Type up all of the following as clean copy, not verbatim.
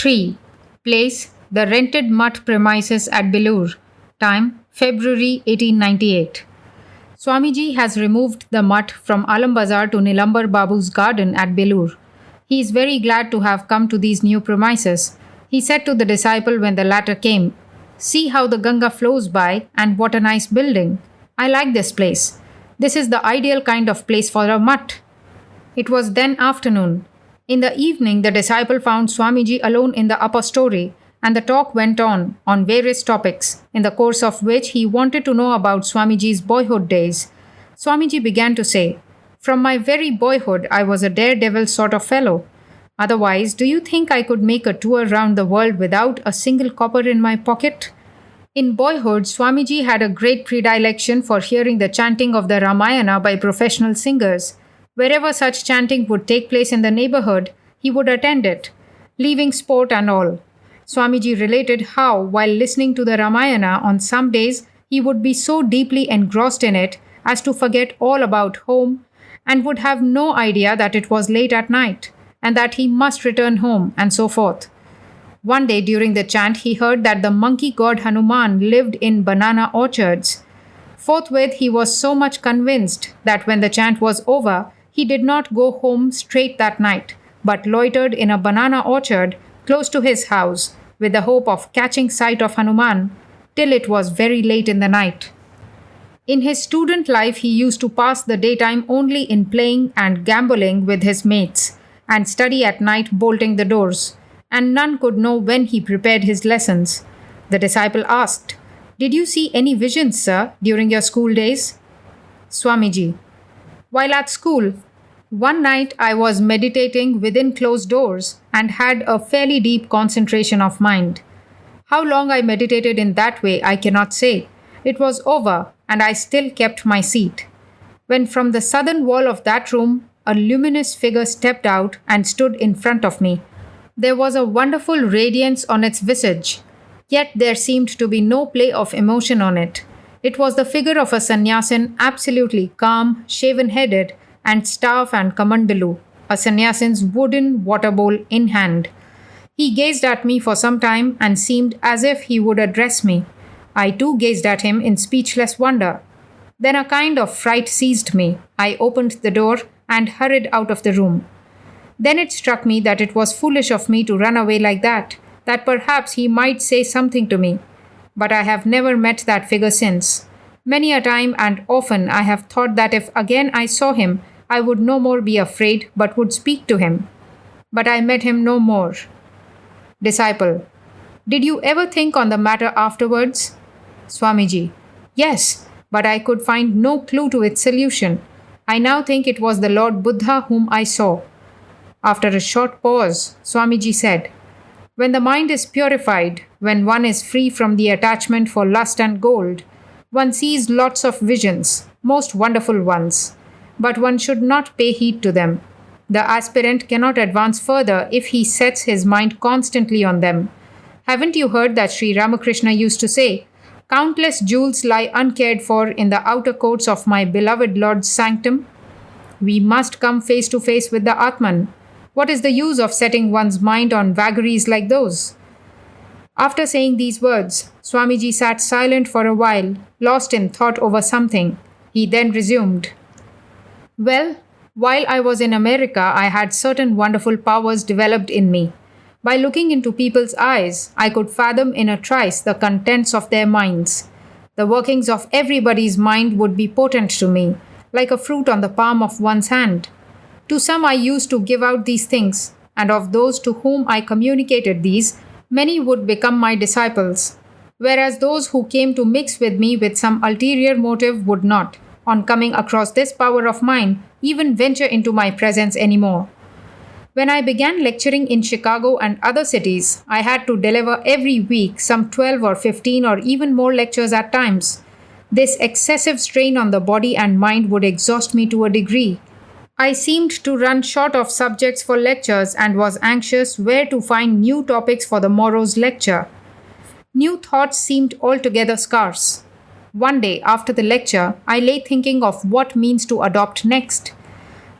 3. Place: the rented mutt premises at Belur. Time: February 1898. Swamiji has removed the mutt from Alam Bazar to Nilambar Babu's garden at Belur. He is very glad to have come to these new premises. He said to the disciple when the latter came, "See how the Ganga flows by, and what a nice building. I like this place. This is the ideal kind of place for a mutt." It was then afternoon. In the evening, the disciple found Swamiji alone in the upper story, and the talk went on various topics, in the course of which he wanted to know about Swamiji's boyhood days. Swamiji began to say, "From my very boyhood, I was a daredevil sort of fellow. Otherwise, do you think I could make a tour round the world without a single copper in my pocket?" In boyhood, Swamiji had a great predilection for hearing the chanting of the Ramayana by professional singers. Wherever such chanting would take place in the neighborhood, he would attend it, leaving sport and all. Swamiji related how, while listening to the Ramayana on some days, he would be so deeply engrossed in it as to forget all about home and would have no idea that it was late at night and that he must return home, and so forth. One day during the chant, he heard that the monkey god Hanuman lived in banana orchards. Forthwith, he was so much convinced that when the chant was over, he did not go home straight that night, but loitered in a banana orchard close to his house, with the hope of catching sight of Hanuman, till it was very late in the night. In his student life, he used to pass the daytime only in playing and gambling with his mates, and study at night bolting the doors, and none could know when he prepared his lessons. The disciple asked, "Did you see any visions, sir, during your school days?" Swamiji: "While at school, one night I was meditating within closed doors and had a fairly deep concentration of mind. How long I meditated in that way I cannot say. It was over, and I still kept my seat, when from the southern wall of that room a luminous figure stepped out and stood in front of me. There was a wonderful radiance on its visage, yet there seemed to be no play of emotion on it. It was the figure of a sannyasin, absolutely calm, shaven-headed, and staff and kamandalu, a sannyasin's wooden water bowl in hand. He gazed at me for some time and seemed as if he would address me. I too gazed at him in speechless wonder. Then a kind of fright seized me. I opened the door and hurried out of the room. Then it struck me that it was foolish of me to run away like that perhaps he might say something to me. But I have never met that figure since. Many a time and often I have thought that if again I saw him, I would no more be afraid but would speak to him. But I met him no more." Disciple: "Did you ever think on the matter afterwards?" Swamiji: "Yes, but I could find no clue to its solution. I now think it was the Lord Buddha whom I saw." After a short pause, Swamiji said, "When the mind is purified, when one is free from the attachment for lust and gold, one sees lots of visions, most wonderful ones, but one should not pay heed to them. The aspirant cannot advance further if he sets his mind constantly on them. Haven't you heard that Sri Ramakrishna used to say, 'Countless jewels lie uncared for in the outer courts of my beloved Lord's sanctum'? We must come face to face with the Atman. What is the use of setting one's mind on vagaries like those?" After saying these words, Swamiji sat silent for a while, lost in thought over something. He then resumed, "Well, while I was in America, I had certain wonderful powers developed in me. By looking into people's eyes, I could fathom in a trice the contents of their minds. The workings of everybody's mind would be potent to me, like a fruit on the palm of one's hand. To some I used to give out these things, and of those to whom I communicated these, many would become my disciples, whereas those who came to mix with me with some ulterior motive would not, on coming across this power of mine, even venture into my presence any more. When I began lecturing in Chicago and other cities, I had to deliver every week some 12 or 15 or even more lectures at times. This excessive strain on the body and mind would exhaust me to a degree. I seemed to run short of subjects for lectures and was anxious where to find new topics for the morrow's lecture. New thoughts seemed altogether scarce. One day after the lecture, I lay thinking of what means to adopt next.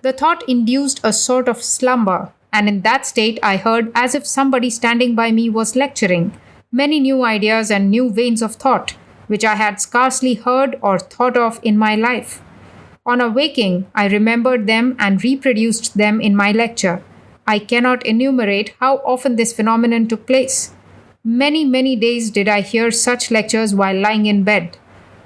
The thought induced a sort of slumber, and in that state I heard as if somebody standing by me was lecturing many new ideas and new veins of thought, which I had scarcely heard or thought of in my life. On awaking, I remembered them and reproduced them in my lecture. I cannot enumerate how often this phenomenon took place. Many, many days did I hear such lectures while lying in bed.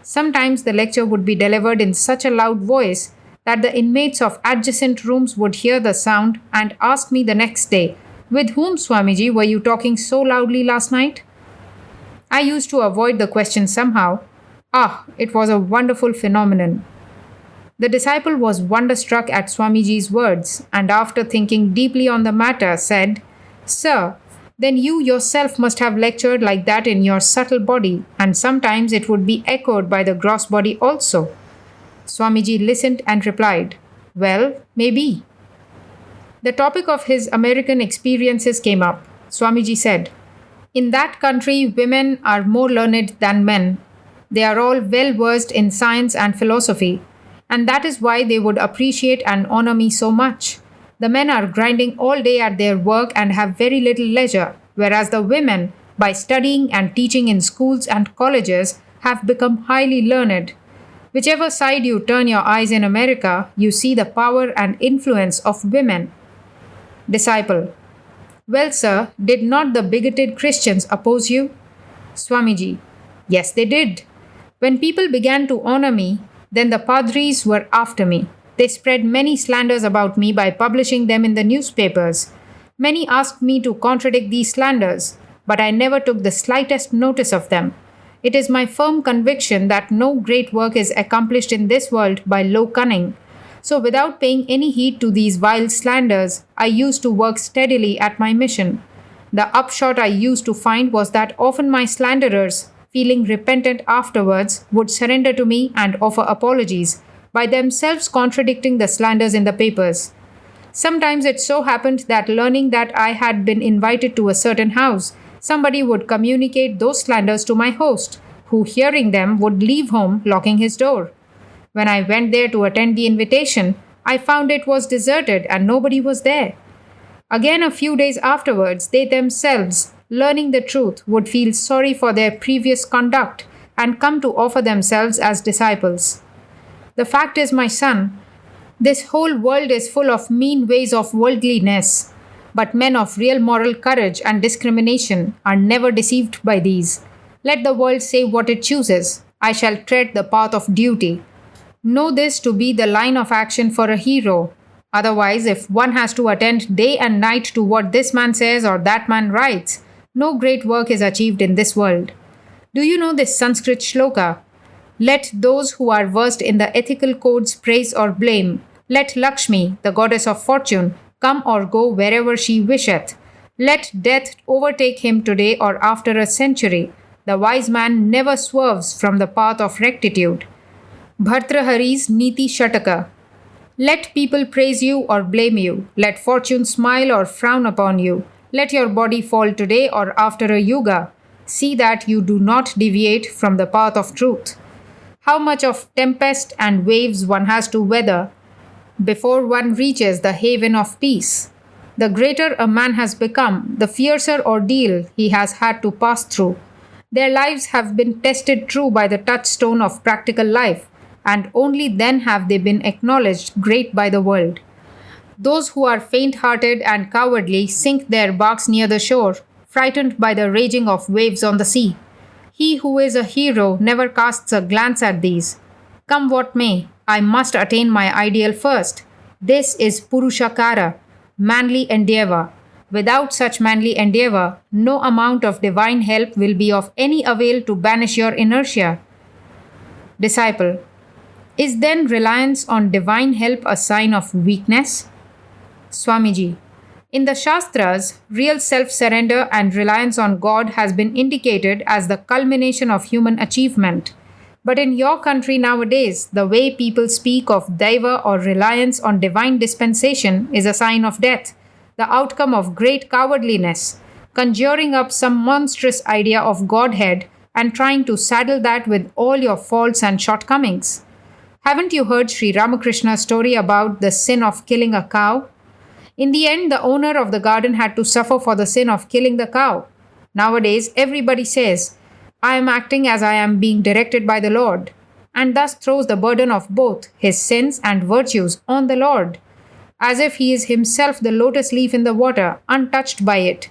Sometimes the lecture would be delivered in such a loud voice that the inmates of adjacent rooms would hear the sound and ask me the next day, "With whom, Swamiji, were you talking so loudly last night?" I used to avoid the question somehow. Ah, it was a wonderful phenomenon. The disciple was wonderstruck at Swamiji's words, and after thinking deeply on the matter, said, "Sir, then you yourself must have lectured like that in your subtle body, and sometimes it would be echoed by the gross body also." Swamiji listened and replied, "Well, maybe." The topic of his American experiences came up. Swamiji said, "In that country, women are more learned than men. They are all well versed in science and philosophy, and that is why they would appreciate and honor me so much. The men are grinding all day at their work and have very little leisure, whereas the women, by studying and teaching in schools and colleges, have become highly learned. Whichever side you turn your eyes in America, you see the power and influence of women." Disciple: "Well, sir, did not the bigoted Christians oppose you?" Swamiji: "Yes, they did. When people began to honor me, then the padris were after me. They spread many slanders about me by publishing them in the newspapers. Many asked me to contradict these slanders, but I never took the slightest notice of them. It is my firm conviction that no great work is accomplished in this world by low cunning. So, without paying any heed to these vile slanders, I used to work steadily at my mission. The upshot I used to find was that often my slanderers, feeling repentant afterwards, would surrender to me and offer apologies, by themselves contradicting the slanders in the papers. Sometimes it so happened that, learning that I had been invited to a certain house, somebody would communicate those slanders to my host, who, hearing them, would leave home locking his door. When I went there to attend the invitation, I found it was deserted and nobody was there. Again, a few days afterwards, they themselves, learning the truth, would feel sorry for their previous conduct and come to offer themselves as disciples. The fact is, my son, this whole world is full of mean ways of worldliness, but men of real moral courage and discrimination are never deceived by these. Let the world say what it chooses. I shall tread the path of duty. Know this to be the line of action for a hero. Otherwise, if one has to attend day and night to what this man says or that man writes, no great work is achieved in this world. Do you know this Sanskrit shloka? Let those who are versed in the ethical codes praise or blame. Let Lakshmi, the goddess of fortune, come or go wherever she wisheth. Let death overtake him today or after a century. The wise man never swerves from the path of rectitude. Bhartrahari's Niti Shataka. Let people praise you or blame you. Let fortune smile or frown upon you. Let your body fall today or after a yuga. See that you do not deviate from the path of truth. How much of tempest and waves one has to weather before one reaches the haven of peace. The greater a man has become, the fiercer ordeal he has had to pass through. Their lives have been tested true by the touchstone of practical life, and only then have they been acknowledged great by the world. Those who are faint-hearted and cowardly sink their barks near the shore, frightened by the raging of waves on the sea. He who is a hero never casts a glance at these. Come what may, I must attain my ideal first. This is Purushakara, manly endeavor. Without such manly endeavor, no amount of divine help will be of any avail to banish your inertia. Disciple: is then reliance on divine help a sign of weakness? Swamiji: in the Shastras, real self-surrender and reliance on God has been indicated as the culmination of human achievement. But in your country nowadays, the way people speak of Daiva or reliance on divine dispensation is a sign of death, the outcome of great cowardliness, conjuring up some monstrous idea of Godhead and trying to saddle that with all your faults and shortcomings. Haven't you heard Sri Ramakrishna's story about the sin of killing a cow? In the end, the owner of the garden had to suffer for the sin of killing the cow. Nowadays, everybody says, I am acting as I am being directed by the Lord, and thus throws the burden of both his sins and virtues on the Lord, as if he is himself the lotus leaf in the water, untouched by it.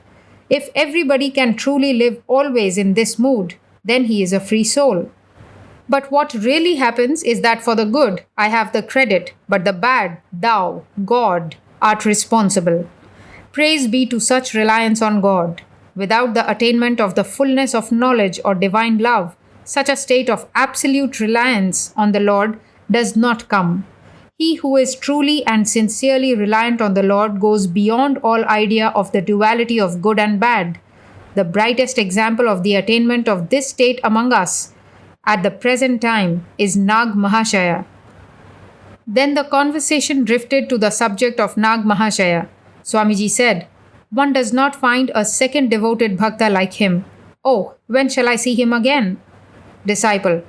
If everybody can truly live always in this mood, then he is a free soul. But what really happens is that for the good, I have the credit, but the bad, thou, God, art responsible. Praise be to such reliance on God. Without the attainment of the fullness of knowledge or divine love, such a state of absolute reliance on the Lord does not come. He who is truly and sincerely reliant on the Lord goes beyond all idea of the duality of good and bad. The brightest example of the attainment of this state among us at the present time is Nag Mahashaya. Then the conversation drifted to the subject of Nag Mahashaya. Swamiji said, one does not find a second devoted bhakta like him. Oh, when shall I see him again? Disciple,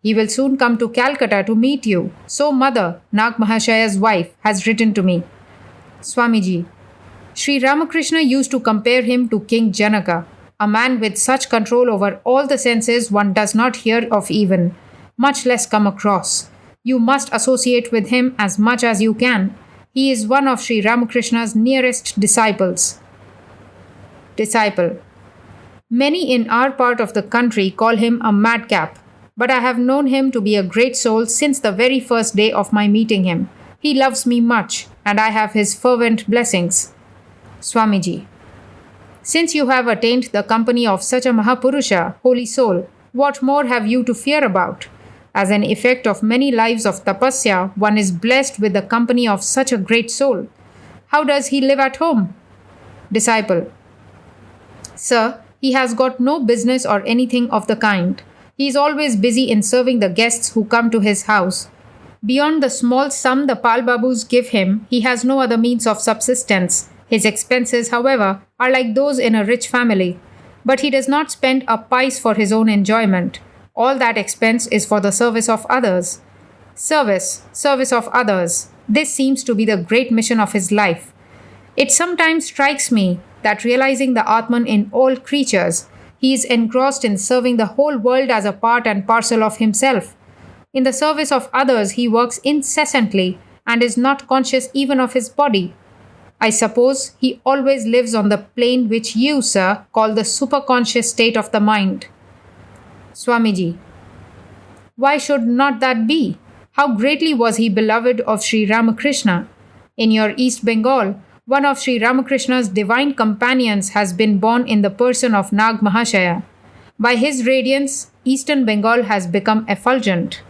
he will soon come to Calcutta to meet you. So mother, Nag Mahashaya's wife, has written to me. Swamiji, Sri Ramakrishna used to compare him to King Janaka, a man with such control over all the senses one does not hear of even, much less come across. You must associate with him as much as you can. He is one of Sri Ramakrishna's nearest disciples. Disciple, many in our part of the country call him a madcap, but I have known him to be a great soul since the very first day of my meeting him. He loves me much, and I have his fervent blessings. Swamiji, since you have attained the company of such a Mahapurusha, holy soul, what more have you to fear about? As an effect of many lives of tapasya, one is blessed with the company of such a great soul. How does he live at home? Disciple, Sir, he has got no business or anything of the kind. He is always busy in serving the guests who come to his house. Beyond the small sum the Pal Babus give him, he has no other means of subsistence. His expenses, however, are like those in a rich family. But he does not spend a pice for his own enjoyment. All that expense is for the service of others. Service of others. This seems to be the great mission of his life. It sometimes strikes me that realizing the Atman in all creatures, he is engrossed in serving the whole world as a part and parcel of himself. In the service of others, he works incessantly and is not conscious even of his body. I suppose he always lives on the plane which you, sir, call the superconscious state of the mind. Swamiji, why should not that be? How greatly was he beloved of Sri Ramakrishna? In your East Bengal, one of Sri Ramakrishna's divine companions has been born in the person of Nag Mahashaya. By his radiance, Eastern Bengal has become effulgent.